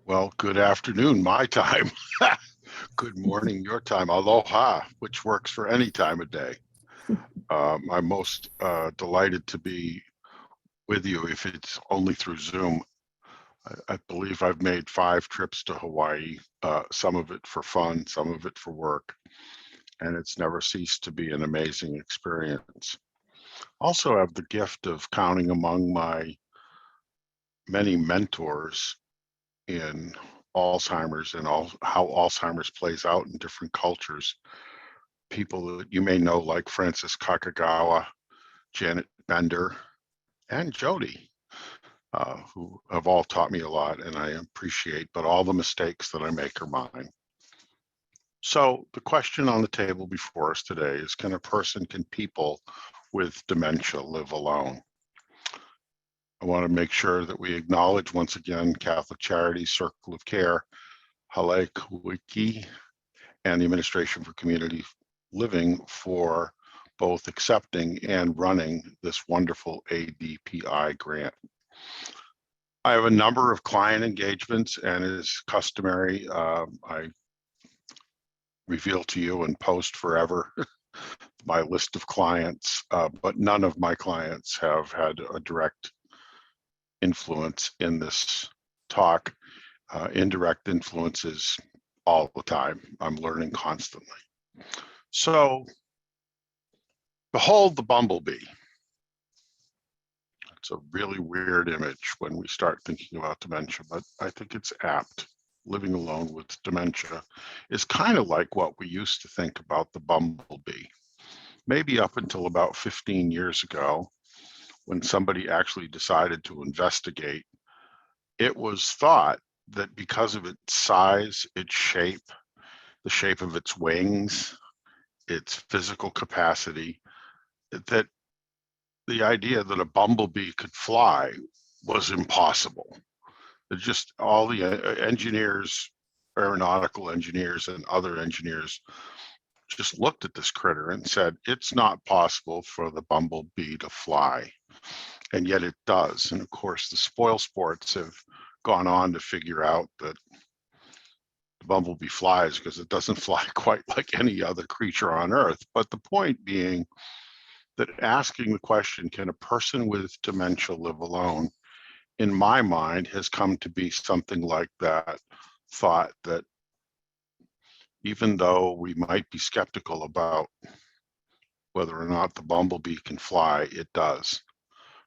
Well, good afternoon, my time. Good morning, your time. Aloha, which works for any time of day. I'm most delighted to be with you if it's only through Zoom. I believe I've made 5 trips to Hawaii, some of it for fun, some of it for work, and it's never ceased to be an amazing experience. Also have the gift of counting among my many mentors in Alzheimer's and how Alzheimer's plays out in different cultures. People that you may know, like Francis Kakagawa, Janet Bender, and Jody, who have all taught me a lot, and I appreciate, but all the mistakes that I make are mine. So the question on the table before us today is, can people with dementia live alone? I want to make sure that we acknowledge once again Catholic Charities Circle of Care, Hale Kuiki, and the Administration for Community Living for both accepting and running this wonderful ADPI grant. I have a number of client engagements, and as customary, I reveal to you and post forever my list of clients, but none of my clients have had a direct influence in this talk. Indirect influences all the time. I'm learning constantly. So, behold the bumblebee. It's a really weird image when we start thinking about dementia, but I think it's apt. Living alone with dementia is kind of like what we used to think about the bumblebee. Maybe up until about 15 years ago, when somebody actually decided to investigate, it was thought that because of its size, its shape, the shape of its wings, its physical capacity, that the idea that a bumblebee could fly was impossible. Just all the engineers, aeronautical engineers and other engineers just looked at this critter and said, it's not possible for the bumblebee to fly. And yet it does. And of course, the spoil sports have gone on to figure out that the bumblebee flies because it doesn't fly quite like any other creature on Earth. But the point being that asking the question, can a person with dementia live alone, in my mind, has come to be something like that thought that even though we might be skeptical about whether or not the bumblebee can fly, it does.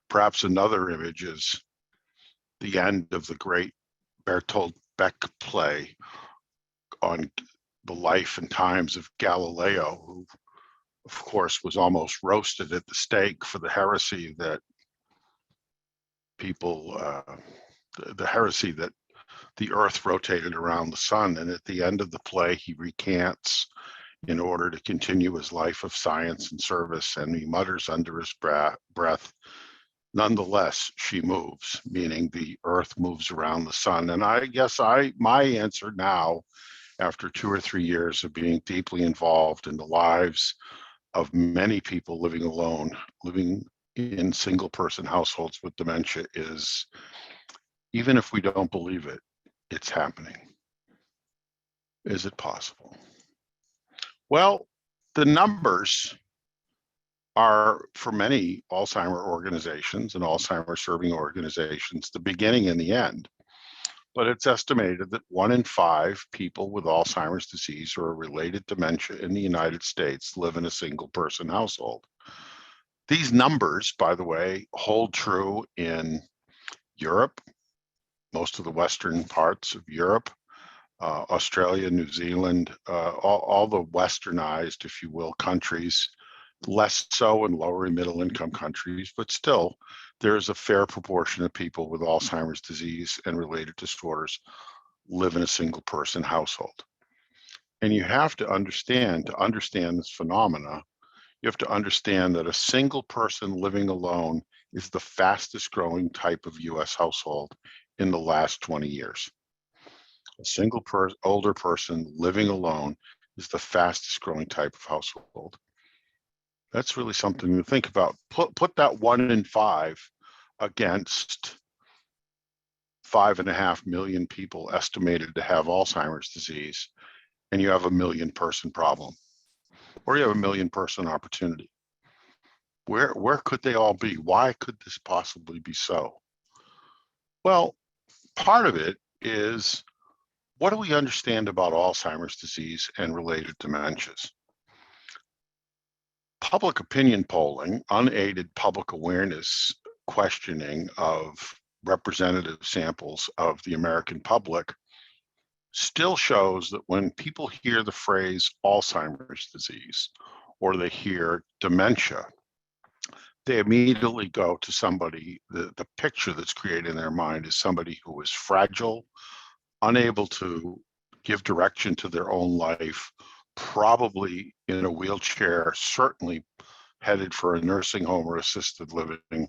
Perhaps another image is the end of the great Bertolt Brecht play on the life and times of Galileo, who, of course, was almost roasted at the stake for the heresy that the heresy that the Earth rotated around the sun. And at the end of the play, he recants in order to continue his life of science and service, and he mutters under his breath, nonetheless, she moves, meaning the Earth moves around the sun. And I guess my answer now, after 2 or 3 years of being deeply involved in the lives of many people living alone, living in single-person households with dementia, is even if we don't believe it, it's happening. Is it possible? Well, the numbers are, for many Alzheimer organizations and Alzheimer serving organizations, the beginning and the end. But it's estimated that 1 in 5 people with Alzheimer's disease or a related dementia in the United States live in a single-person household. These numbers, by the way, hold true in Europe, most of the western parts of Europe, Australia, New Zealand, all the westernized, if you will, countries, less so in lower and middle income countries, but still there's a fair proportion of people with Alzheimer's disease and related disorders live in a single person household. And you have to understand this phenomena, you have to understand that a single person living alone is the fastest growing type of US household in the last 20 years. A single older person living alone is the fastest growing type of household. That's really something to think about. Put that 1 in 5 against 5.5 million people estimated to have Alzheimer's disease, and you have a 1 million person problem, or you have a 1 million person opportunity. Where could they all be? Why could this possibly be so? Well, part of it is, what do we understand about Alzheimer's disease and related dementias? Public opinion polling, unaided public awareness questioning of representative samples of the American public still shows that when people hear the phrase Alzheimer's disease or they hear dementia, they immediately go to somebody, the picture that's created in their mind is somebody who is fragile, unable to give direction to their own life, probably in a wheelchair, certainly headed for a nursing home or assisted living,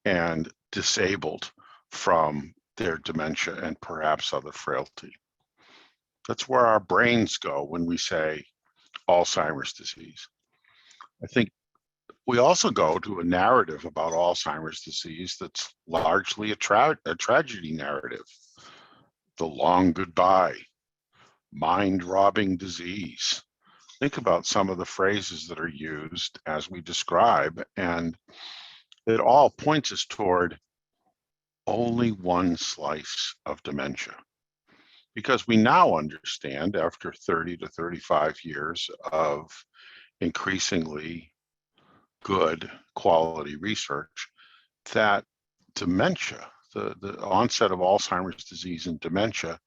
and disabled from their dementia and perhaps other frailty. That's where our brains go when we say Alzheimer's disease. I think we also go to a narrative about Alzheimer's disease that's largely a tragedy narrative. The long goodbye, mind-robbing disease. Think about some of the phrases that are used as we describe, and it all points us toward only one slice of dementia. Because we now understand, after 30 to 35 years of increasingly good quality research, that dementia, the onset of Alzheimer's disease and dementia,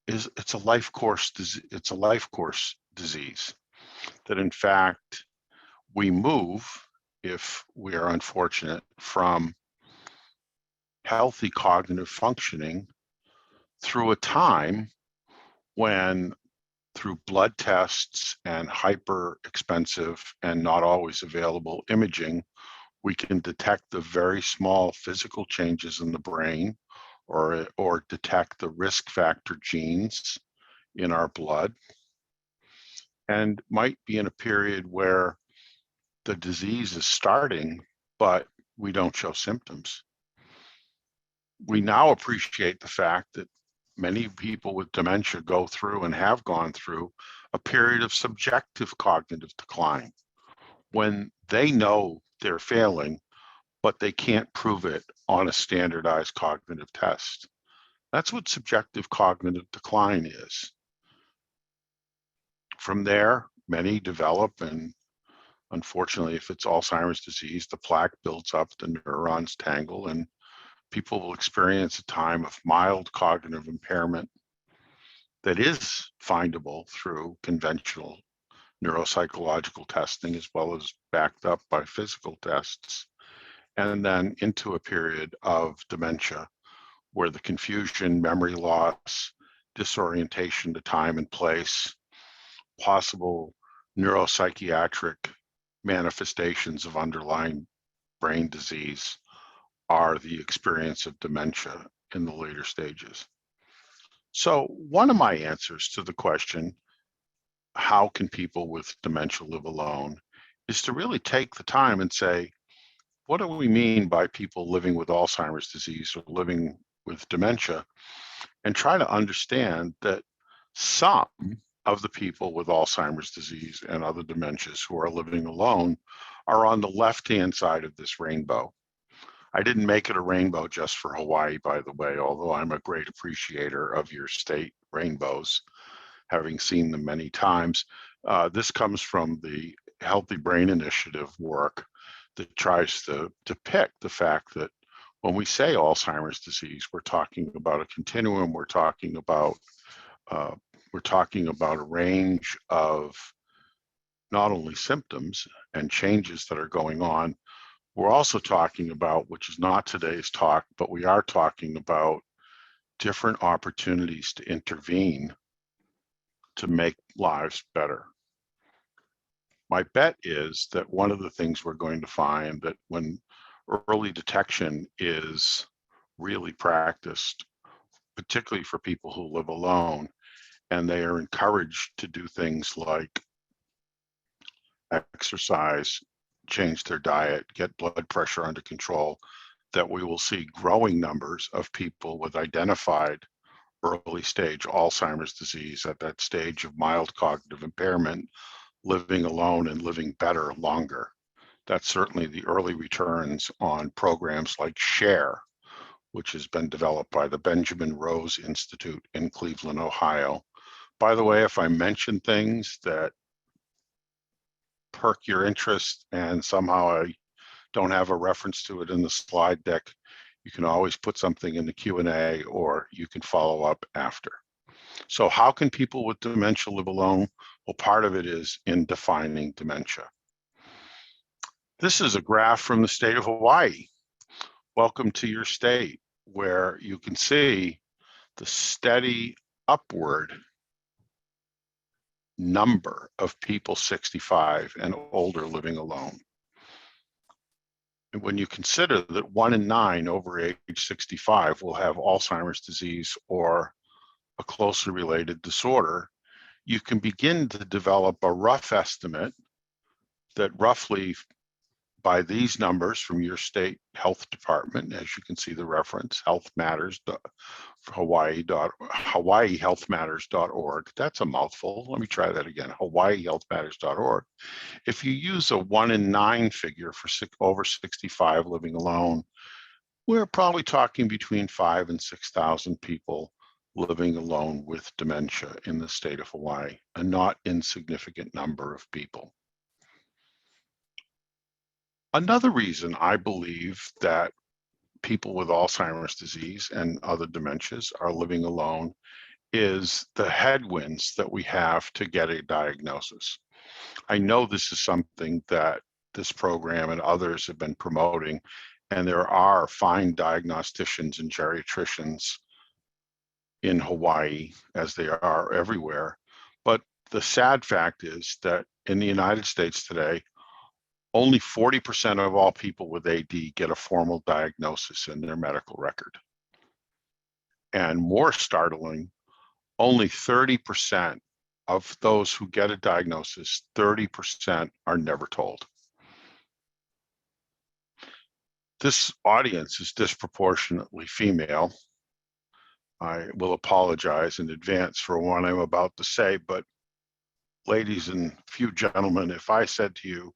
it's a life course disease. That in fact we move, if we are unfortunate, from healthy cognitive functioning through a time when, through blood tests and hyper expensive and not always available imaging, we can detect the very small physical changes in the brain, or detect the risk factor genes in our blood, and might be in a period where the disease is starting, but we don't show symptoms. We now appreciate the fact that many people with dementia go through and have gone through a period of subjective cognitive decline when they know they're failing, but they can't prove it on a standardized cognitive test. That's what subjective cognitive decline is. From there, many develop, and unfortunately, if it's Alzheimer's disease, the plaque builds up, the neurons tangle, and people will experience a time of mild cognitive impairment that is findable through conventional neuropsychological testing, as well as backed up by physical tests, and then into a period of dementia where the confusion, memory loss, disorientation to time and place, possible neuropsychiatric manifestations of underlying brain disease are the experience of dementia in the later stages. So one of my answers to the question, how can people with dementia live alone, is to really take the time and say, what do we mean by people living with Alzheimer's disease or living with dementia, and try to understand that some of the people with Alzheimer's disease and other dementias who are living alone are on the left-hand side of this rainbow. I didn't make it a rainbow just for Hawaii, by the way, although I'm a great appreciator of your state rainbows, having seen them many times. This comes from the Healthy Brain Initiative work that tries to depict the fact that when we say Alzheimer's disease, we're talking about a continuum. We're talking about a range of not only symptoms and changes that are going on. We're also talking about, which is not today's talk, but we are talking about different opportunities to intervene to make lives better. My bet is that one of the things we're going to find, that when early detection is really practiced, particularly for people who live alone, and they are encouraged to do things like exercise, change their diet, get blood pressure under control, that we will see growing numbers of people with identified early stage Alzheimer's disease at that stage of mild cognitive impairment, living alone and living better longer. That's certainly the early returns on programs like SHARE, which has been developed by the Benjamin Rose Institute in Cleveland, Ohio. By the way, if I mention things that perk your interest and somehow I don't have a reference to it in the slide deck, you can always put something in the Q&A or you can follow up after. So how can people with dementia live alone? Well, part of it is in defining dementia. This is a graph from the state of Hawaii. Welcome to your state, where you can see the steady upward number of people 65 and older living alone. And when you consider that 1 in 9 over age 65 will have Alzheimer's disease or a closely related disorder, you can begin to develop a rough estimate that roughly by these numbers from your state health department, as you can see the reference, hawaiihealthmatters.org. That's a mouthful. Let me try that again, hawaiihealthmatters.org. If you use a 1 in 9 figure for over 65 living alone, we're probably talking between 5,000 and 6,000 people living alone with dementia in the state of Hawaii, a not insignificant number of people. Another reason I believe that people with Alzheimer's disease and other dementias are living alone is the headwinds that we have to get a diagnosis. I know this is something that this program and others have been promoting, and there are fine diagnosticians and geriatricians in Hawaii, as they are everywhere. But the sad fact is that in the United States today, only 40% of all people with AD get a formal diagnosis in their medical record. And more startling, only 30% of those who get a diagnosis, 30% are never told. This audience is disproportionately female. I will apologize in advance for what I'm about to say, but ladies and few gentlemen, if I said to you,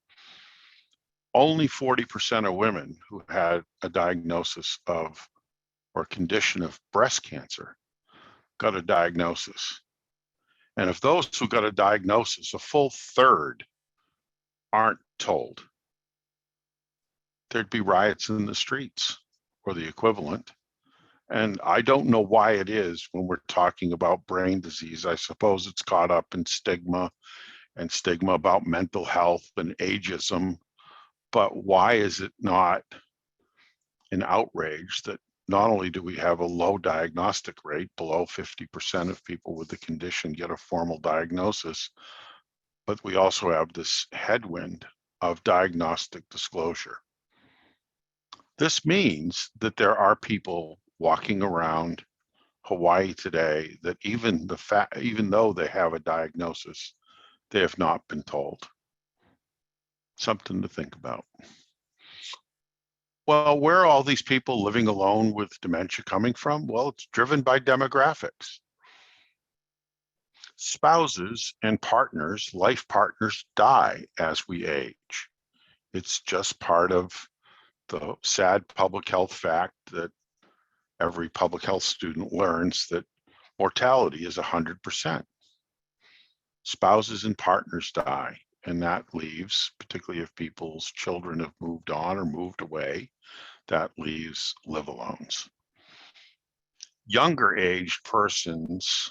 only 40% of women who had a diagnosis of or condition of breast cancer got a diagnosis. And of those who got a diagnosis, a full third aren't told. There'd be riots in the streets or the equivalent. And I don't know why it is when we're talking about brain disease. I suppose it's caught up in stigma and stigma about mental health and ageism. But why is it not an outrage that not only do we have a low diagnostic rate, below 50% of people with the condition get a formal diagnosis, but we also have this headwind of diagnostic disclosure. This means that there are people walking around Hawaii today that even though they have a diagnosis, they have not been told. Something to think about. Well, where are all these people living alone with dementia coming from? Well, it's driven by demographics. Spouses and partners, life partners, die as we age. It's just part of the sad public health fact that every public health student learns, that mortality is 100%. Spouses and partners die, and that leaves, particularly if people's children have moved on or moved away, that leaves live-alones. Younger aged persons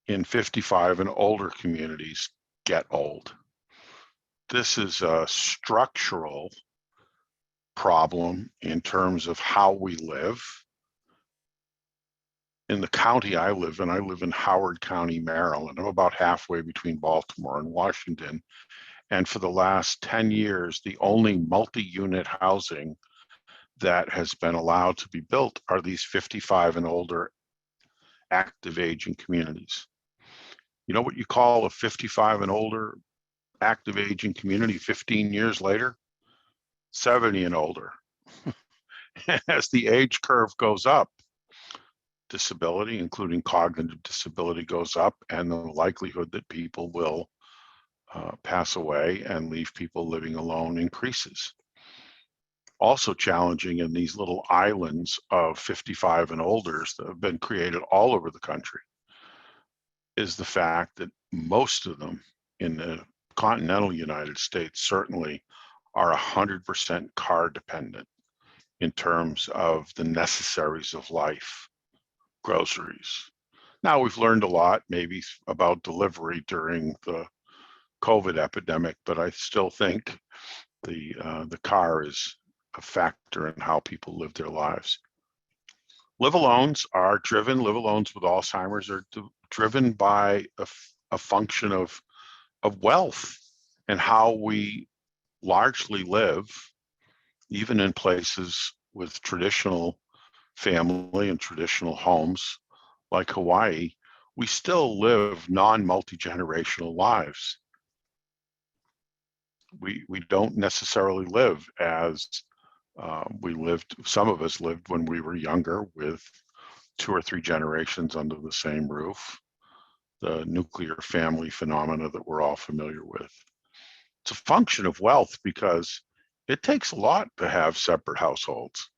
in 55 and older communities get old. This is a structural problem in terms of how we live. In the county I live in Howard County, Maryland. I'm about halfway between Baltimore and Washington. And for the last 10 years, the only multi-unit housing that has been allowed to be built are these 55 and older active aging communities. You know what you call a 55 and older active aging community 15 years later? 70 and older. As the age curve goes up, disability, including cognitive disability, goes up, and the likelihood that people will pass away and leave people living alone increases. Also challenging in these little islands of 55 and olders that have been created all over the country is the fact that most of them in the continental United States certainly are 100% car dependent in terms of the necessaries of life, groceries. Now we've learned a lot maybe about delivery during the COVID epidemic, but I still think the car is a factor in how people live their lives. Live-alones with Alzheimer's are driven by a function of wealth and how we largely live, even in places with traditional family and traditional homes like Hawaii, we still live non-multi-generational lives. We don't necessarily live as some of us lived when we were younger with 2 or 3 generations under the same roof, the nuclear family phenomena that we're all familiar with. It's a function of wealth because it takes a lot to have separate households.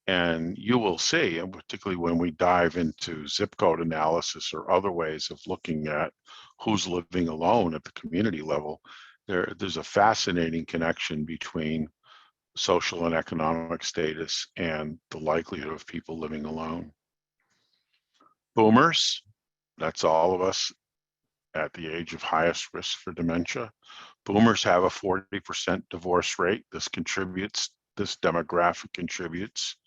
And you will see, and particularly when we dive into zip code analysis or other ways of looking at who's living alone at the community level, there's a fascinating connection between social and economic status and the likelihood of people living alone. Boomers, that's all of us at the age of highest risk for dementia. Boomers have a 40% divorce rate. This demographic contributes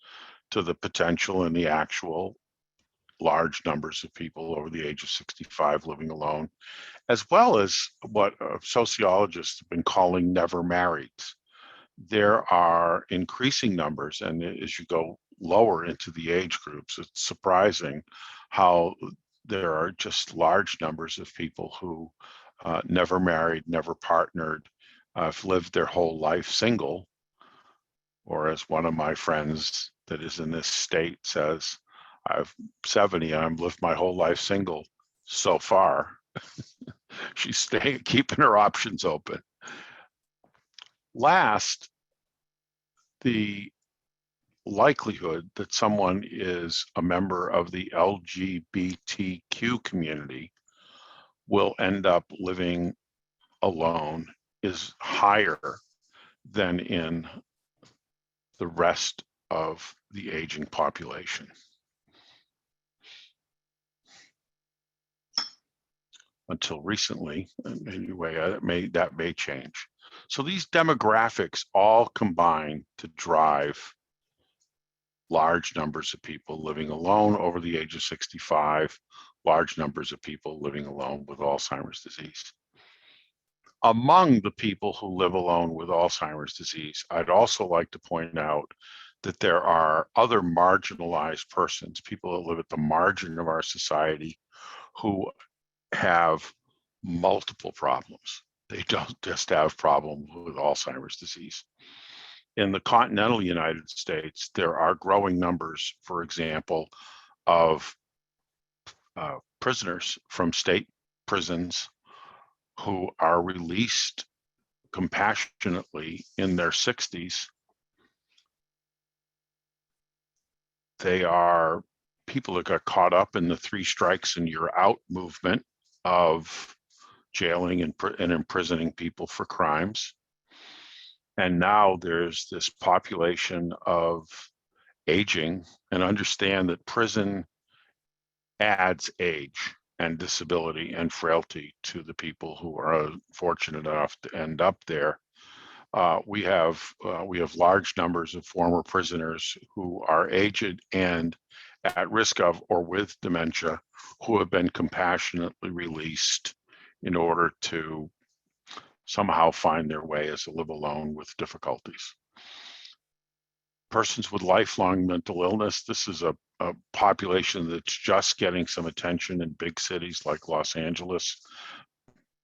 to the potential and the actual large numbers of people over the age of 65 living alone, as well as what sociologists have been calling never marrieds. There are increasing numbers, and as you go lower into the age groups, it's surprising how there are just large numbers of people who never married, never partnered, have lived their whole life single, or as one of my friends that is in this state says, I'm 70 and I've lived my whole life single so far. She's keeping her options open. Last, the likelihood that someone is a member of the LGBTQ community will end up living alone is higher than in the rest of the aging population. Until recently, anyway, that may change. So these demographics all combine to drive large numbers of people living alone over the age of 65, large numbers of people living alone with Alzheimer's disease. Among the people who live alone with Alzheimer's disease, I'd also like to point out that there are other marginalized persons, people that live at the margin of our society, who have multiple problems. They don't just have problems with Alzheimer's disease. In the continental United States, there are growing numbers, for example, of prisoners from state prisons who are released compassionately in their 60s. They are people that got caught up in the 3 strikes and you're out movement of jailing and imprisoning people for crimes. And now there's this population of aging, and understand that prison adds age and disability and frailty to the people who are fortunate enough to end up there. We have large numbers of former prisoners who are aged and at risk of or with dementia who have been compassionately released in order to somehow find their way as a live alone with difficulties. Persons with lifelong mental illness, this is a population that's just getting some attention in big cities like Los Angeles.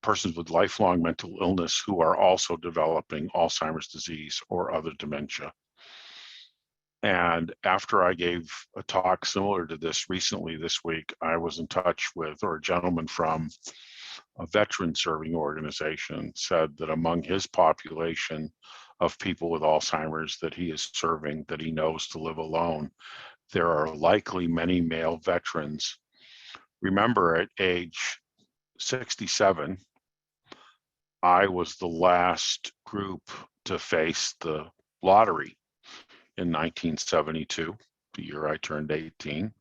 Persons with lifelong mental illness who are also developing Alzheimer's disease or other dementia. And after I gave a talk similar to this recently this week, I was in touch with, or a gentleman from a veteran serving organization said that among his population of people with Alzheimer's that he is serving, that he knows to live alone, there are likely many male veterans. Remember, at age 67, I was the last group to face the lottery in 1972, the year I turned 18.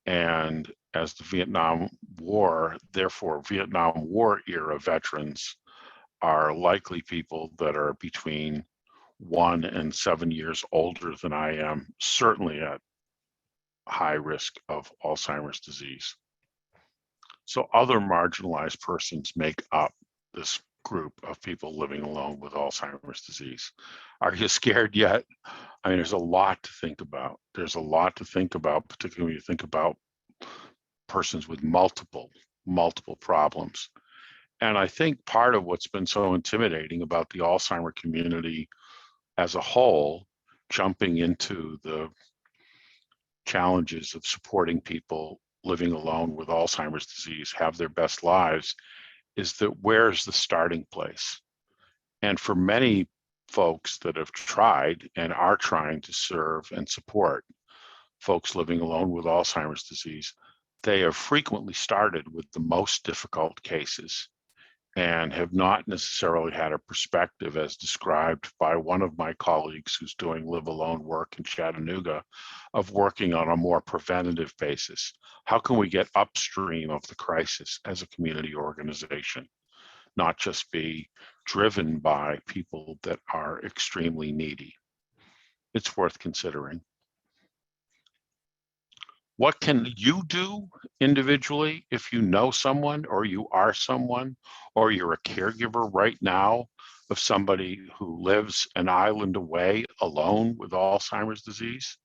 And as the Vietnam War, therefore, Vietnam War era veterans are likely people that are between 1 and 7 years older than I am, certainly at high risk of Alzheimer's disease. So other marginalized persons make up this group of people living alone with Alzheimer's disease. Are you scared yet? I mean, there's a lot to think about. There's a lot to think about, particularly when you think about persons with multiple problems. And I think part of what's been so intimidating about the Alzheimer community as a whole, jumping into the challenges of supporting people living alone with Alzheimer's disease have their best lives, is that where's the starting place? And for many folks that have tried and are trying to serve and support folks living alone with Alzheimer's disease, they have frequently started with the most difficult cases and have not necessarily had a perspective as described by one of my colleagues who's doing live alone work in Chattanooga of working on a more preventative basis. How can we get upstream of the crisis as a community organization, not just be driven by people that are extremely needy? It's worth considering. What can you do individually if you know someone or you are someone or you're a caregiver right now of somebody who lives an island away alone with Alzheimer's disease?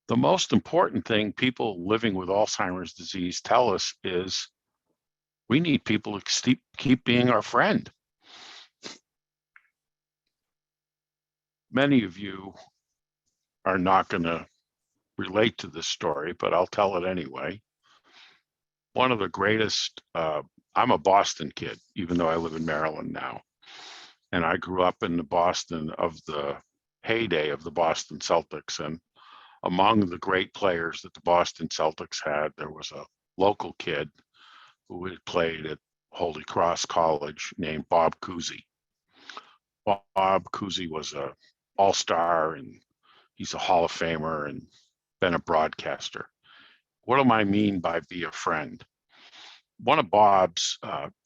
The most important thing people living with Alzheimer's disease tell us is we need people to keep being our friend. Many of you are not going to relate to this story, but I'll tell it anyway. One of the greatest, I'm a Boston kid, even though I live in Maryland now. And I grew up in the Boston of the heyday of the Boston Celtics. And among the great players that the Boston Celtics had, there was a local kid who had played at Holy Cross College named Bob Cousy. Bob Cousy was an all-star and he's a Hall of Famer and been a broadcaster. What do I mean by be a friend? One of Bob's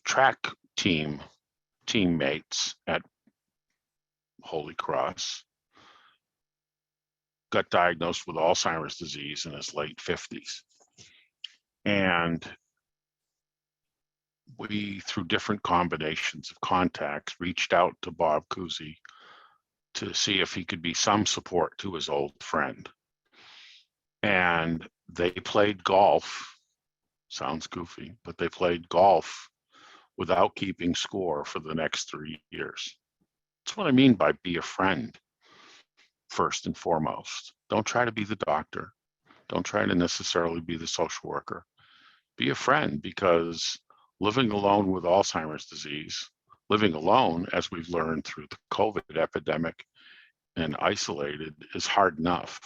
track teammates at Holy Cross got diagnosed with Alzheimer's disease in his late 50s. And we, through different combinations of contacts, reached out to Bob Cousy to see if he could be some support to his old friend. And they played golf. Sounds goofy, but they played golf without keeping score for the next 3 years. That's what I mean by be a friend, first and foremost. Don't try to be the doctor. Don't try to necessarily be the social worker. Be a friend, because living alone with Alzheimer's disease, living alone, as we've learned through the COVID epidemic and isolated, is hard enough.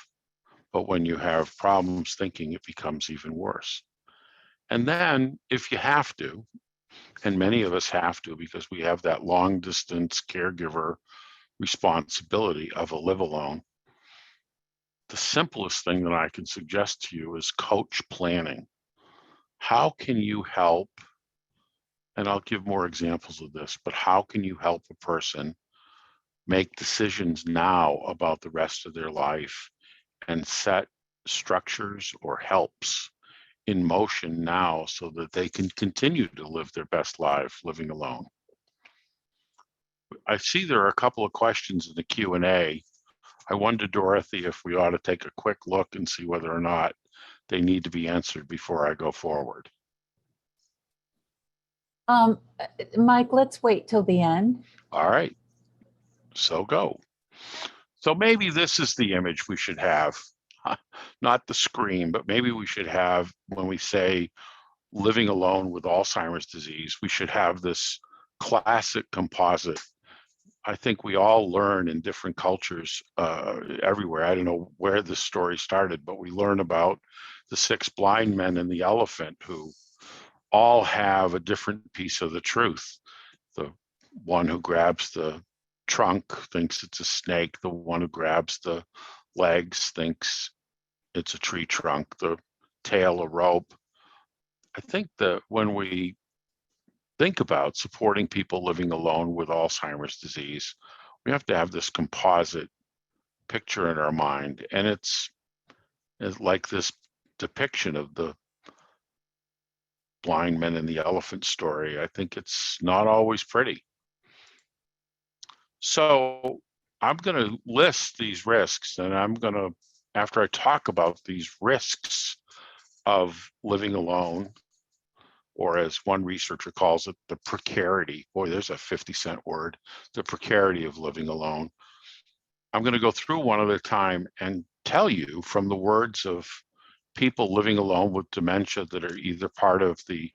But when you have problems thinking, it becomes even worse. And then if you have to, and many of us have to because we have that long distance caregiver responsibility of a live alone, the simplest thing that I can suggest to you is coach planning. How can you help? And I'll give more examples of this, but how can you help a person make decisions now about the rest of their life and set structures or helps in motion now so that they can continue to live their best life living alone? I see there are a couple of questions in the Q&A. I wondered, Dorothy, if we ought to take a quick look and see whether or not they need to be answered before I go forward. Mike, let's wait till the end. All right, so go. So maybe this is the image we should have, not the screen, but maybe we should have, when we say living alone with Alzheimer's disease, we should have this classic composite. I think we all learn in different cultures everywhere. I don't know where this story started, but we learn about the 6 blind men and the elephant who all have a different piece of the truth. The one who grabs the trunk thinks it's a snake. The one who grabs the legs thinks it's a tree trunk. The tail, a rope. I think that when we think about supporting people living alone with Alzheimer's disease, we have to have this composite picture in our mind. And it's like this depiction of the blind men and the elephant story. I think it's not always pretty. So I'm going to list these risks, and I'm going to, after I talk about these risks of living alone, or as one researcher calls it, the precarity. Boy, there's a 50-cent word, the precarity of living alone. I'm going to go through one at a time and tell you from the words of people living alone with dementia that are either part of the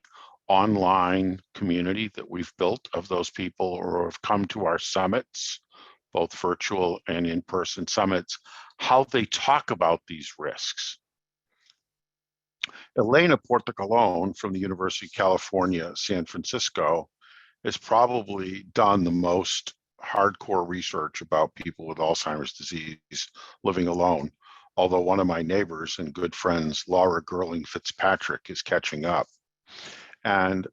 online community that we've built of those people or have come to our summits, both virtual and in-person summits, how they talk about these risks. Elena Portocolone from the University of California, San Francisco, has probably done the most hardcore research about people with Alzheimer's disease living alone. Although one of my neighbors and good friends, Laura Gerling Fitzpatrick, is catching up. And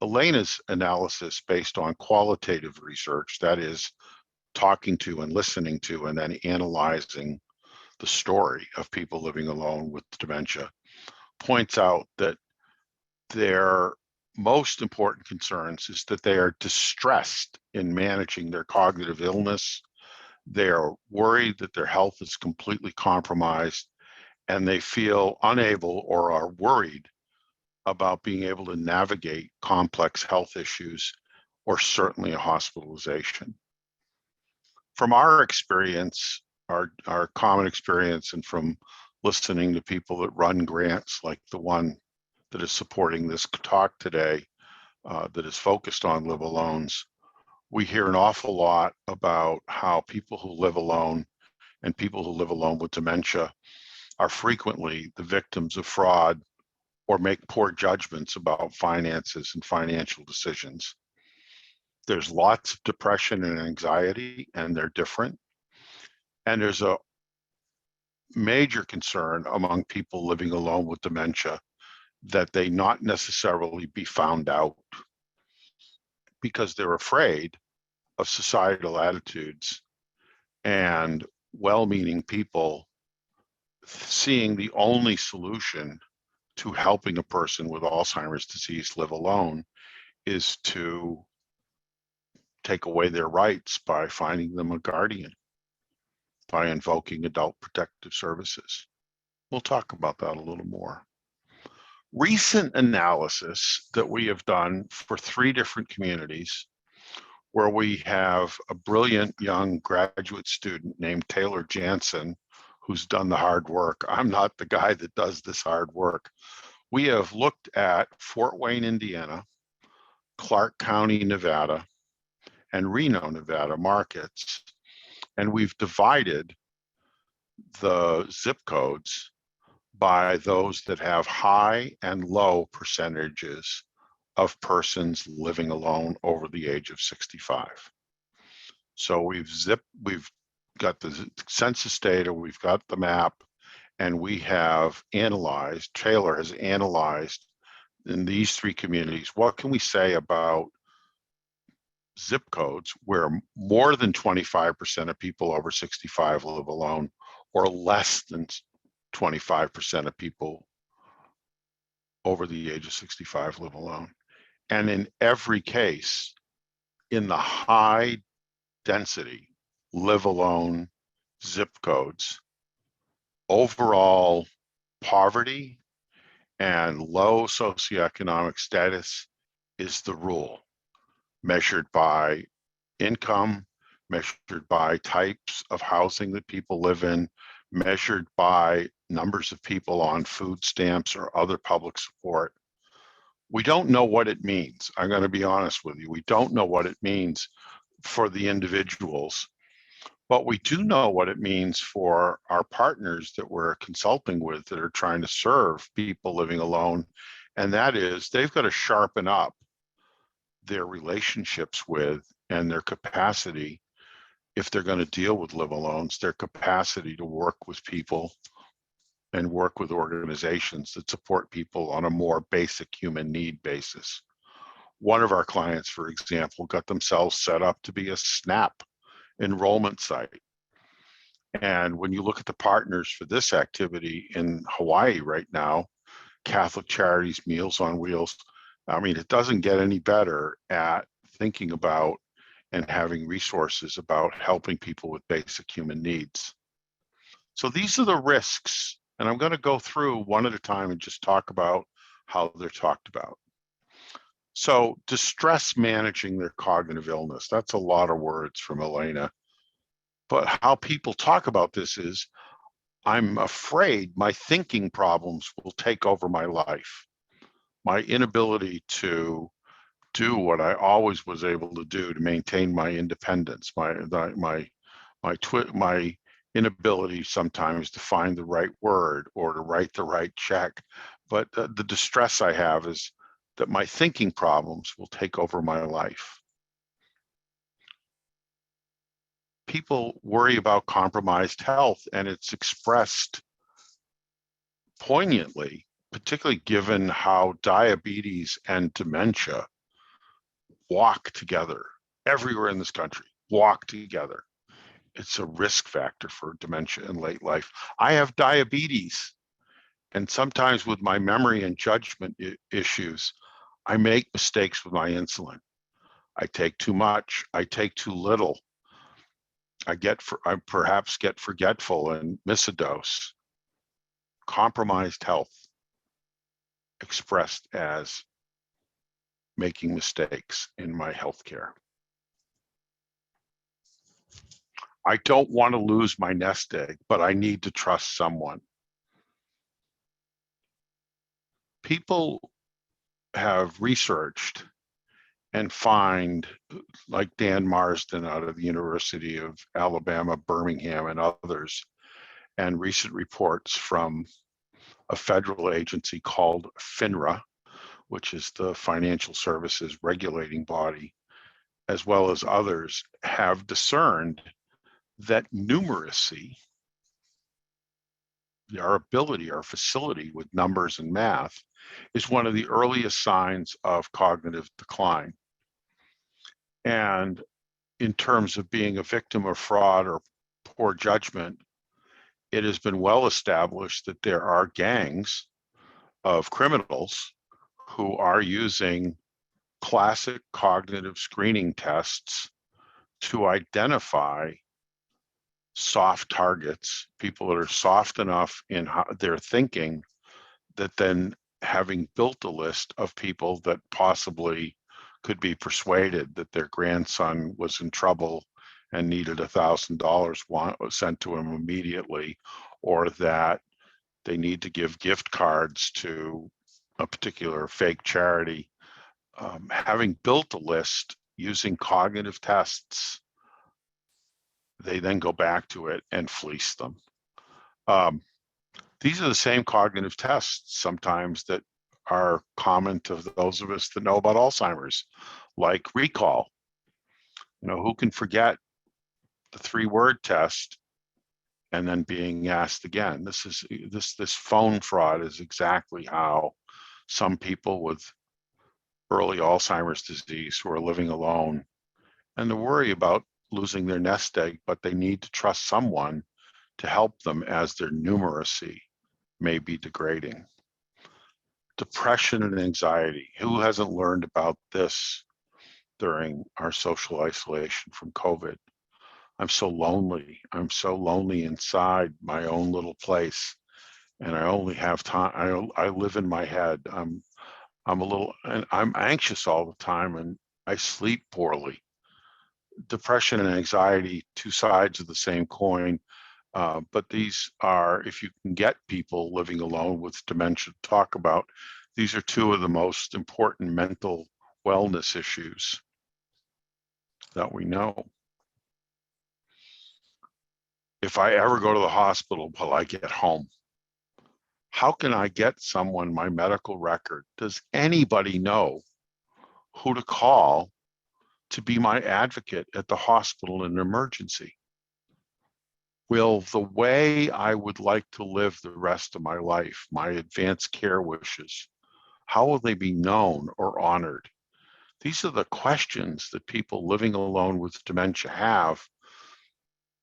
Elena's analysis based on qualitative research, that is talking to and listening to and then analyzing the story of people living alone with dementia, points out that their most important concerns is that they are distressed in managing their cognitive illness. They are worried that their health is completely compromised, and they feel unable or are worried about being able to navigate complex health issues or certainly a hospitalization. From our experience, our common experience, and from listening to people that run grants like the one that is supporting this talk today, that is focused on live alones, we hear an awful lot about how people who live alone and people who live alone with dementia are frequently the victims of fraud or make poor judgments about finances and financial decisions. There's lots of depression and anxiety, and they're different. And there's a major concern among people living alone with dementia that they not necessarily be found out because they're afraid of societal attitudes and well-meaning people seeing the only solution to helping a person with Alzheimer's disease live alone is to take away their rights by finding them a guardian, by invoking adult protective services. We'll talk about that a little more. Recent analysis that we have done for 3 different communities, where we have a brilliant young graduate student named Taylor Jansen, who's done the hard work. I'm not the guy that does this hard work. We have looked at Fort Wayne, Indiana, Clark County, Nevada, and Reno, Nevada markets, and we've divided the zip codes by those that have high and low percentages of persons living alone over the age of 65. So we've got the census data, we've got the map, and we have analyzed, Taylor has analyzed in these 3 communities, what can we say about zip codes where more than 25% of people over 65 live alone, or less than 25% of people over the age of 65 live alone. And in every case, in the high density live alone zip codes, overall poverty and low socioeconomic status is the rule, measured by income, measured by types of housing that people live in, measured by numbers of people on food stamps or other public support. We don't know what it means. I'm going to be honest with you. We don't know what it means for the individuals, but we do know what it means for our partners that we're consulting with that are trying to serve people living alone. And that is, they've got to sharpen up their relationships with and their capacity, if they're going to deal with live alones, their capacity to work with people and work with organizations that support people on a more basic human need basis. One of our clients, for example, got themselves set up to be a SNAP enrollment site. And when you look at the partners for this activity in Hawaii right now, Catholic Charities, Meals on Wheels, I mean, it doesn't get any better at thinking about and having resources about helping people with basic human needs. So these are the risks, and I'm going to go through one at a time and just talk about how they're talked about. So distress managing their cognitive illness, that's a lot of words from Elena. But how people talk about this is, I'm afraid my thinking problems will take over my life. My inability to do what I always was able to do to maintain my independence, my inability sometimes to find the right word or to write the right check. But the distress I have is that my thinking problems will take over my life. People worry about compromised health, and it's expressed poignantly, particularly given how diabetes and dementia walk together everywhere in this country, walk together. It's a risk factor for dementia in late life. I have diabetes, and sometimes with my memory and judgment issues, I make mistakes with my insulin. I take too much, I take too little. I perhaps get forgetful and miss a dose. Compromised health expressed as making mistakes in my healthcare. I don't want to lose my nest egg, but I need to trust someone. People have researched and find, like Dan Marsden out of the University of Alabama, Birmingham, and others, and recent reports from a federal agency called FINRA, which is the financial services regulating body, as well as others, have discerned that numeracy, our ability, our facility with numbers and math, is one of the earliest signs of cognitive decline. And in terms of being a victim of fraud or poor judgment, it has been well established that there are gangs of criminals who are using classic cognitive screening tests to identify soft targets, people that are soft enough in their thinking that then, having built a list of people that possibly could be persuaded that their grandson was in trouble and needed $1,000 sent to him immediately, or that they need to give gift cards to a particular fake charity. Having built a list using cognitive tests, they then go back to it and fleece them. These are the same cognitive tests sometimes that are common to those of us that know about Alzheimer's, like recall. You know, who can forget the 3-word test and then being asked again? This phone fraud is exactly how some people with early Alzheimer's disease who are living alone and they worry about losing their nest egg, but they need to trust someone to help them as their numeracy may be degrading. Depression and anxiety. Who hasn't learned about this during our social isolation from COVID? I'm so lonely. I'm so lonely inside my own little place, and I only have time. I live in my head. I'm a little, and I'm anxious all the time, and I sleep poorly. depression and anxiety, two sides of the same coin. But these are, if you can get people living alone with dementia to talk about, these are two of the most important mental wellness issues that we know. If I ever go to the hospital while I get home, how can I get someone my medical record? Does anybody know who to call to be my advocate at the hospital in an emergency? Will the way I would like to live the rest of my life, my advanced care wishes, how will they be known or honored? These are the questions that people living alone with dementia have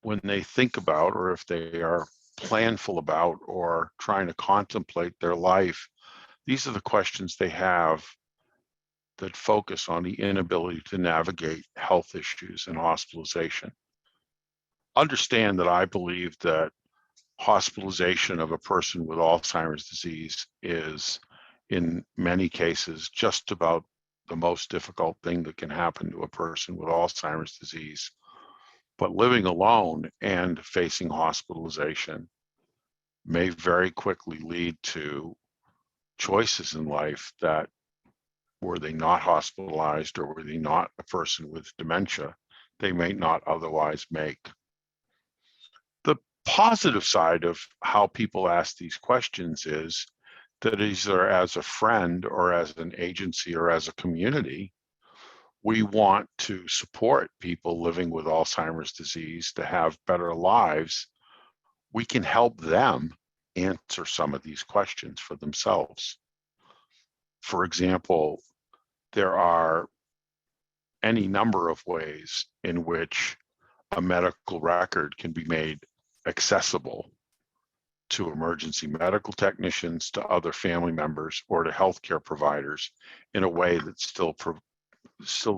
when they think about, or if they are planful about or trying to contemplate their life. These are the questions they have that focus on the inability to navigate health issues and hospitalization. Understand that I believe that hospitalization of a person with Alzheimer's disease is, in many cases, just about the most difficult thing that can happen to a person with Alzheimer's disease. But living alone and facing hospitalization may very quickly lead to choices in life that, were they not hospitalized or were they not a person with dementia, they may not otherwise make. The positive side of how people ask these questions is that either as a friend or as an agency or as a community, we want to support people living with Alzheimer's disease to have better lives. We can help them answer some of these questions for themselves. For example, there are any number of ways in which a medical record can be made accessible to emergency medical technicians, to other family members, or to healthcare providers in a way that still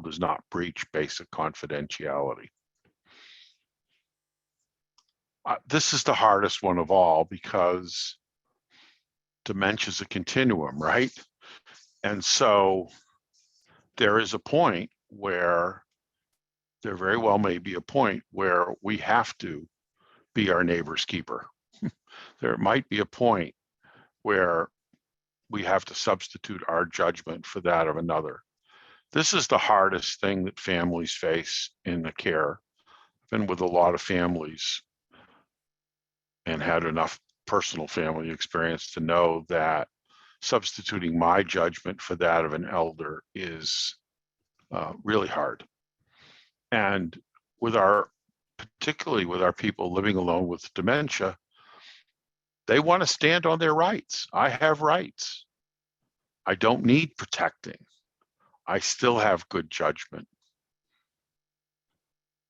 does not breach basic confidentiality. This is the hardest one of all because dementia is a continuum, right? And so there is a point where, there very well may be a point where we have to be our neighbor's keeper. There might be a point where we have to substitute our judgment for that of another. This is the hardest thing that families face in the care. I've been with a lot of families and had enough personal family experience to know that substituting my judgment for that of an elder is really hard. And particularly with our people living alone with dementia, they want to stand on their rights. I have rights. I don't need protecting. I still have good judgment.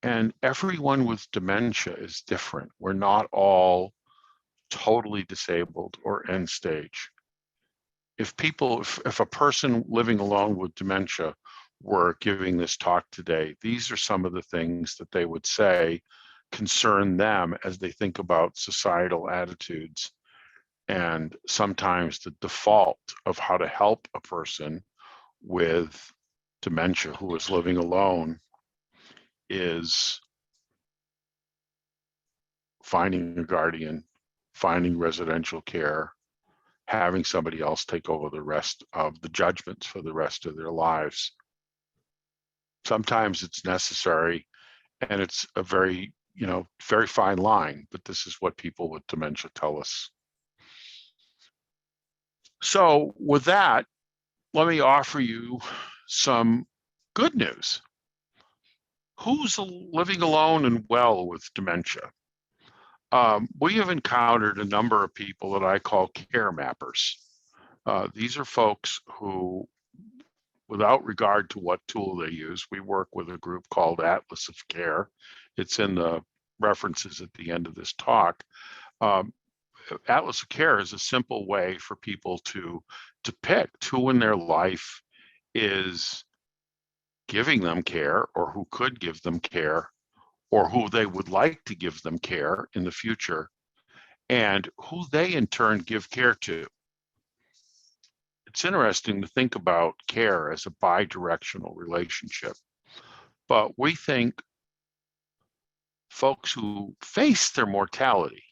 And everyone with dementia is different. We're not all totally disabled or end stage. If a person living alone with dementia were giving this talk today, these are some of the things that they would say concern them as they think about societal attitudes. And sometimes the default of how to help a person with dementia who is living alone is finding a guardian, finding residential care, having somebody else take over the rest of the judgments for the rest of their lives. Sometimes it's necessary, and it's a very fine line, but this is what people with dementia tell us. So with that, let me offer you some good news. Who's living alone and well with dementia? We have encountered a number of people that I call care mappers. These are folks who, without regard to what tool they use, we work with a group called Atlas of Care. It's in the references at the end of this talk. Atlas of Care is a simple way for people to pick who in their life is giving them care, or who could give them care, or who they would like to give them care in the future, and who they in turn give care to. It's interesting to think about care as a bi-directional relationship, but we think folks who face their mortality.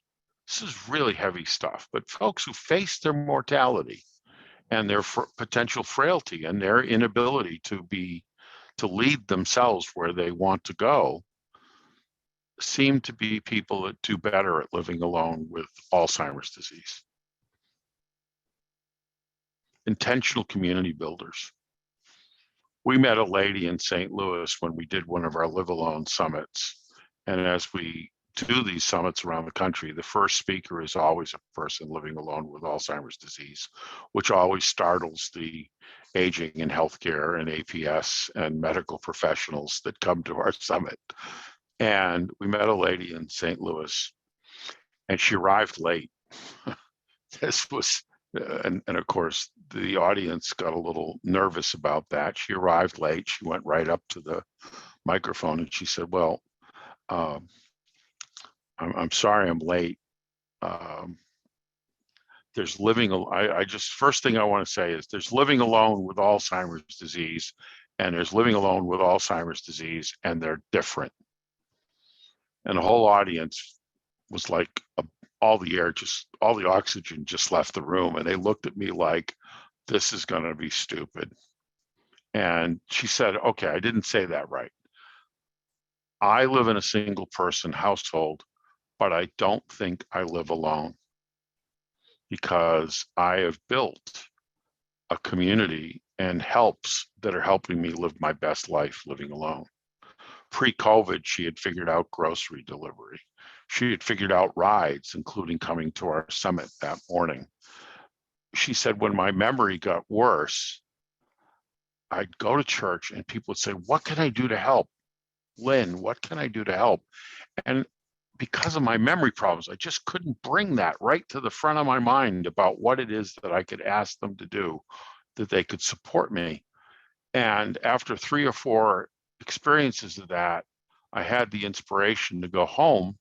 This is really heavy stuff, but folks who face their mortality and their potential frailty and their inability to lead themselves where they want to go seem to be people that do better at living alone with Alzheimer's disease. Intentional community builders. We met a lady in St. Louis when we did one of our Live Alone summits. And as we do these summits around the country, the first speaker is always a person living alone with Alzheimer's disease, which always startles the aging in healthcare and APS and medical professionals that come to our summit. And we met a lady in St. Louis, and she arrived late. This was, and of course, the audience got a little nervous about that. She arrived late. She went right up to the microphone and she said, well, I'm sorry I'm late. There's first thing I want to say is there's living alone with Alzheimer's disease, and there's living alone with Alzheimer's disease, and they're different. And the whole audience was like, all the oxygen just left the room, and they looked at me like, this is going to be stupid. And she said, okay, I didn't say that right. I live in a single person household, but I don't think I live alone, because I have built a community and helps that are helping me live my best life living alone. Pre-COVID, she had figured out grocery delivery. She had figured out rides, including coming to our summit that morning. She said, when my memory got worse, I'd go to church and people would say, what can I do to help? Lynn, what can I do to help? And because of my memory problems, I just couldn't bring that right to the front of my mind about what it is that I could ask them to do, that they could support me. And after 3 or 4 experiences of that, I had the inspiration to go home,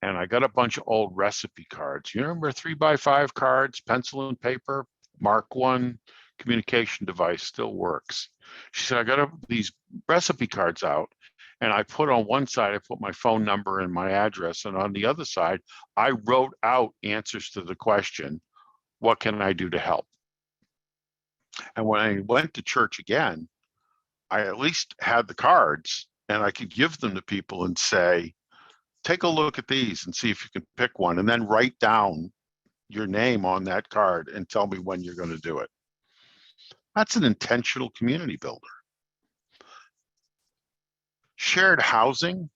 and I got a bunch of old recipe cards. You remember 3x5 cards, pencil and paper? Mark 1 communication device still works. She said, I got these recipe cards out, and I put on one side, I put my phone number and my address, and on the other side, I wrote out answers to the question, what can I do to help? And when I went to church again, I at least had the cards, and I could give them to people and say, take a look at these and see if you can pick one, and then write down your name on that card and tell me when you're going to do it. That's an intentional community builder. Shared housing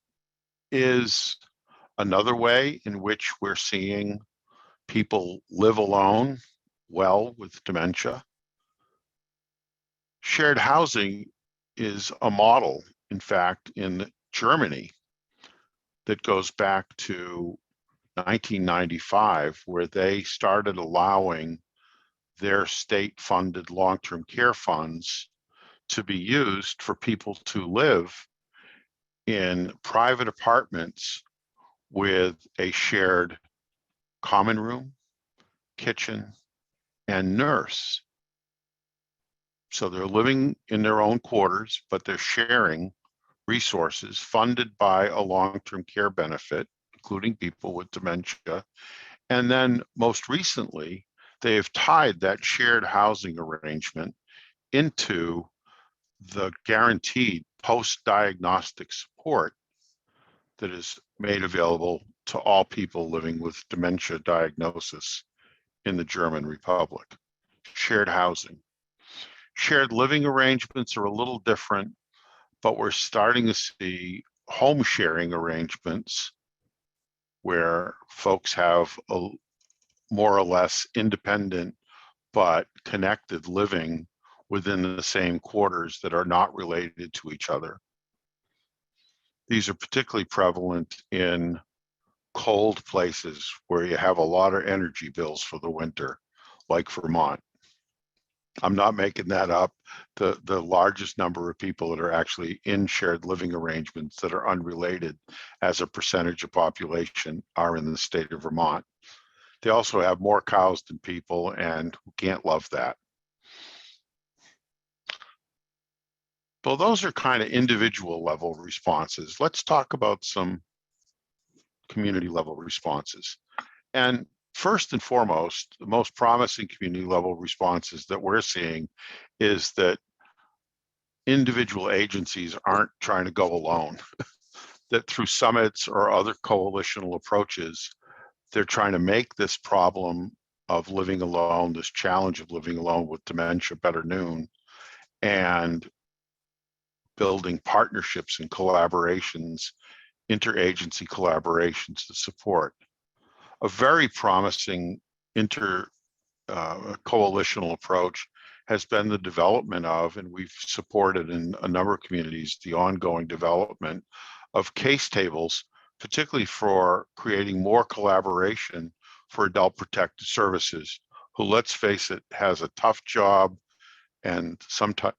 is another way in which we're seeing people live alone well with dementia. Shared housing is a model, in fact, in Germany that goes back to 1995, where they started allowing their state-funded long-term care funds to be used for people to live in private apartments with a shared common room, kitchen, and nurse. So they're living in their own quarters, but they're sharing resources funded by a long-term care benefit, including people with dementia. And then most recently, they have tied that shared housing arrangement into the guaranteed post-diagnostic support that is made available to all people living with dementia diagnosis in the German Republic. Shared housing. Shared living arrangements are a little different, but we're starting to see home sharing arrangements where folks have a more or less independent but connected living within the same quarters that are not related to each other. These are particularly prevalent in cold places where you have a lot of energy bills for the winter, like Vermont. I'm not making that up. The largest number of people that are actually in shared living arrangements that are unrelated as a percentage of population are in the state of Vermont. They also have more cows than people, and who can't love that. Well, those are kind of individual level responses. Let's talk about some community level responses. And first and foremost, the most promising community level responses that we're seeing is that individual agencies aren't trying to go alone, that through summits or other coalitional approaches, they're trying to make this problem of living alone, this challenge of living alone with dementia better known, and building partnerships and collaborations, interagency collaborations to support. A very promising coalitional approach has been the development of, and we've supported in a number of communities, the ongoing development of case tables, particularly for creating more collaboration for adult protective services, who, let's face it, has a tough job and sometimes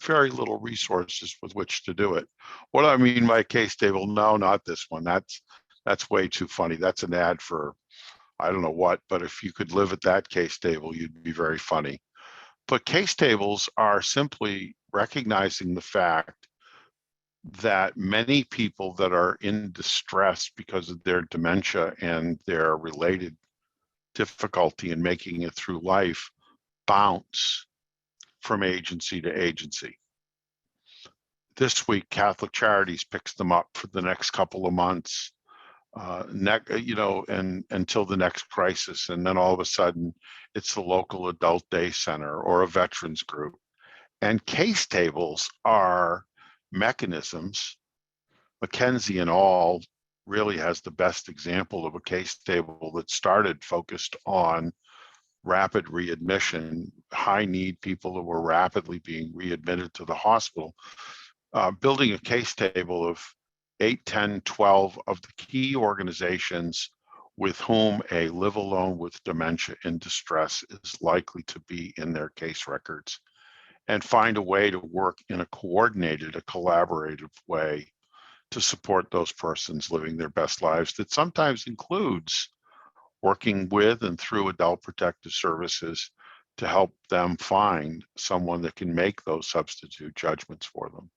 very little resources with which to do it. What do I mean by case table? No, not this one. That's way too funny. That's an ad for I don't know what, but if you could live at that case table, you'd be very funny. But case tables are simply recognizing the fact that many people that are in distress because of their dementia and their related difficulty in making it through life bounce from agency to agency. This week, Catholic Charities picks them up for the next couple of months, and until the next crisis. And then all of a sudden, it's the local adult day center or a veterans group. And case tables are mechanisms. Mackenzie and all really has the best example of a case table that started focused on rapid readmission, high need people who were rapidly being readmitted to the hospital, building a case table of 8, 10, 12 of the key organizations with whom a live alone with dementia in distress is likely to be in their case records, and find a way to work in a coordinated, a collaborative way to support those persons living their best lives that sometimes includes working with and through adult protective services to help them find someone that can make those substitute judgments for them.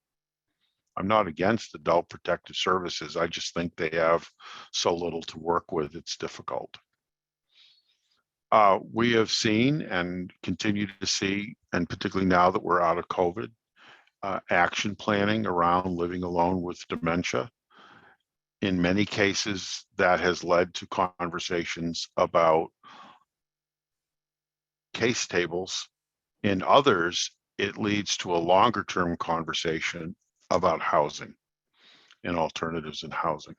I'm not against adult protective services. I just think they have so little to work with, it's difficult. We have seen and continue to see, and particularly now that we're out of COVID, action planning around living alone with dementia. In many cases, that has led to conversations about case tables. In others, it leads to a longer term conversation about housing and alternatives in housing.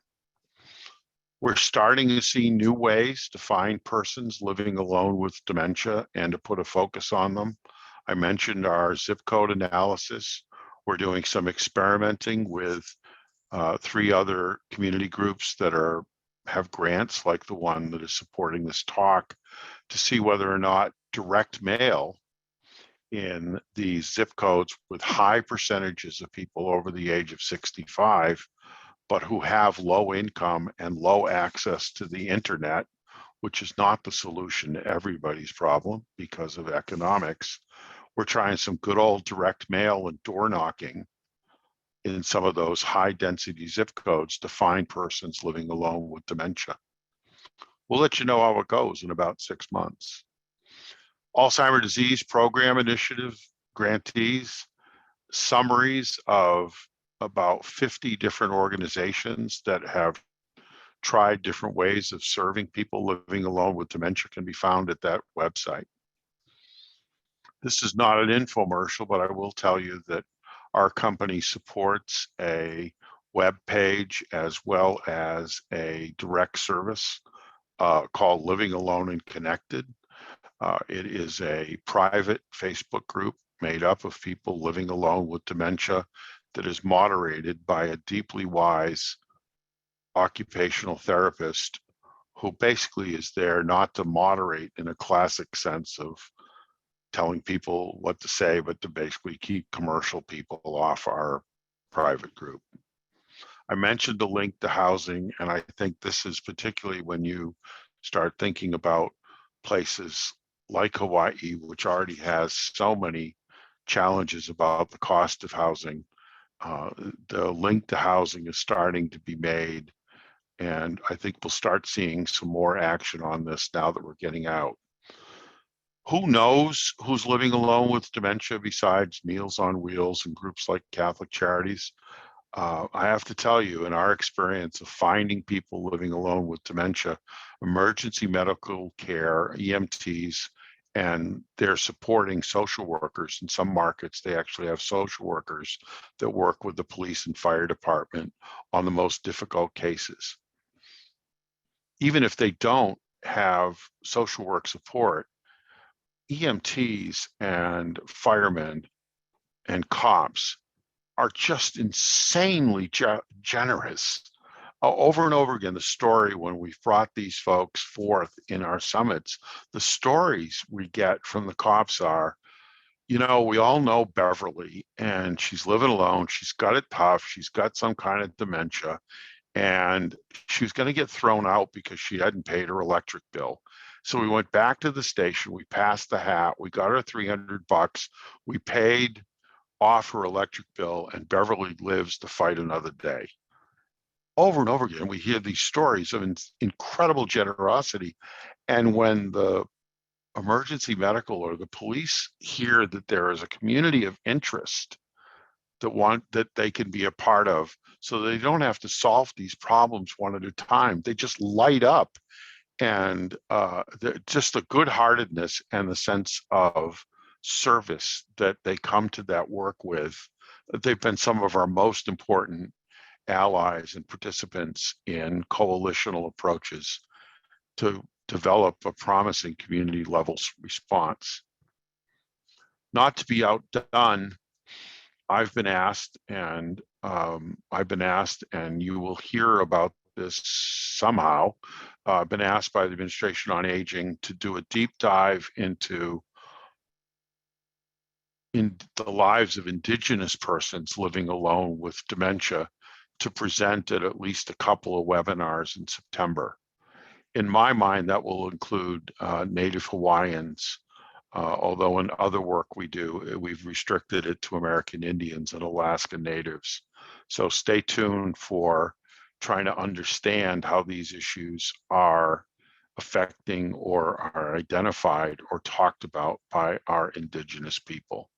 We're starting to see new ways to find persons living alone with dementia and to put a focus on them. I mentioned our zip code analysis. We're doing some experimenting with 3 other community groups that have grants like the one that is supporting this talk to see whether or not direct mail in these zip codes with high percentages of people over the age of 65, but who have low income and low access to the internet, which is not the solution to everybody's problem because of economics. We're trying some good old direct mail and door knocking in some of those high density zip codes to find persons living alone with dementia. We'll let you know how it goes in about 6 months. Alzheimer's Disease Program Initiative grantees, summaries of about 50 different organizations that have tried different ways of serving people living alone with dementia can be found at that website. This is not an infomercial, but I will tell you that our company supports a web page as well as a direct service called Living Alone and Connected. It is a private Facebook group made up of people living alone with dementia that is moderated by a deeply wise occupational therapist who basically is there not to moderate in a classic sense of telling people what to say, but to basically keep commercial people off our private group. I mentioned the link to housing, and I think this is particularly when you start thinking about places like Hawaii, which already has so many challenges about the cost of housing. The link to housing is starting to be made, and I think we'll start seeing some more action on this now that we're getting out. Who knows who's living alone with dementia besides Meals on Wheels and groups like Catholic Charities? I have to tell you, in our experience of finding people living alone with dementia, emergency medical care, EMTs, and they're supporting social workers. In some markets, they actually have social workers that work with the police and fire department on the most difficult cases. Even if they don't have social work support, EMTs and firemen and cops are just insanely generous. Over and over again, the story when we brought these folks forth in our summits, the stories we get from the cops are, you know, we all know Beverly, and she's living alone. She's got it tough. She's got some kind of dementia, and she was going to get thrown out because she hadn't paid her electric bill. So we went back to the station. We passed the hat. We got her $300. We paid off her electric bill, and Beverly lives to fight another day. Over and over again, we hear these stories of incredible generosity. And when the emergency medical or the police hear that there is a community of interest that they can be a part of, so they don't have to solve these problems one at a time, they just light up. And just the good-heartedness and the sense of service that they come to that work with, they've been some of our most important allies and participants in coalitional approaches to develop a promising community level response. Not to be outdone, I've been asked, and you will hear about this somehow, been asked by the Administration on Aging to do a deep dive into the lives of Indigenous persons living alone with dementia, to present at least a couple of webinars in September. In my mind, that will include Native Hawaiians, although in other work we do, we've restricted it to American Indians and Alaska Natives. So stay tuned for trying to understand how these issues are affecting or are identified or talked about by our Indigenous people.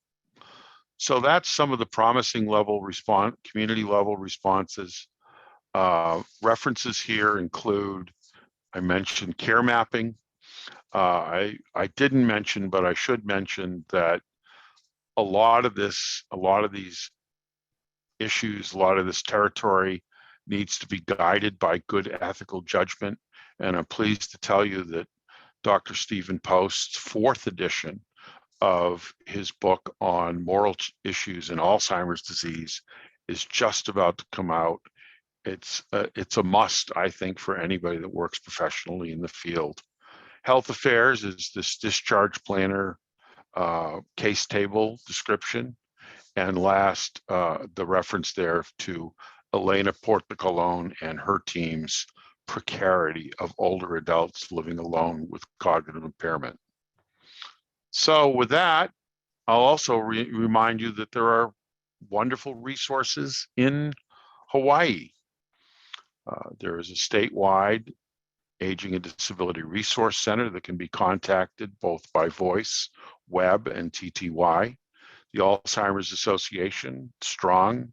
So that's some of the promising community level responses. References here include, I mentioned care mapping. I didn't mention, but I should mention that a lot of these issues, a lot of this territory needs to be guided by good ethical judgment. And I'm pleased to tell you that Dr. Stephen Post's 4th edition of his book on moral issues in Alzheimer's disease is just about to come out. It's a must, I think, for anybody that works professionally in the field. Health Affairs is this discharge planner case table description. And last, the reference there to Elena Portocolone and her team's precarity of older adults living alone with cognitive impairment. So with that, I'll also remind you that there are wonderful resources in Hawaii. There is a statewide Aging and Disability Resource Center that can be contacted both by voice, web, and TTY. The Alzheimer's Association, strong,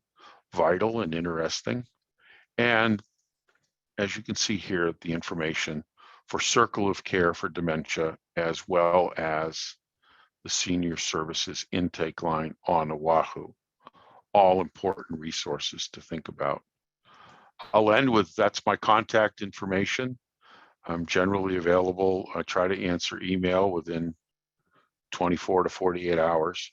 vital, and interesting. And as you can see here, the information for Circle of Care for Dementia, as well as the Senior Services Intake Line on Oahu. All important resources to think about. I'll end with, that's my contact information. I'm generally available. I try to answer email within 24 to 48 hours.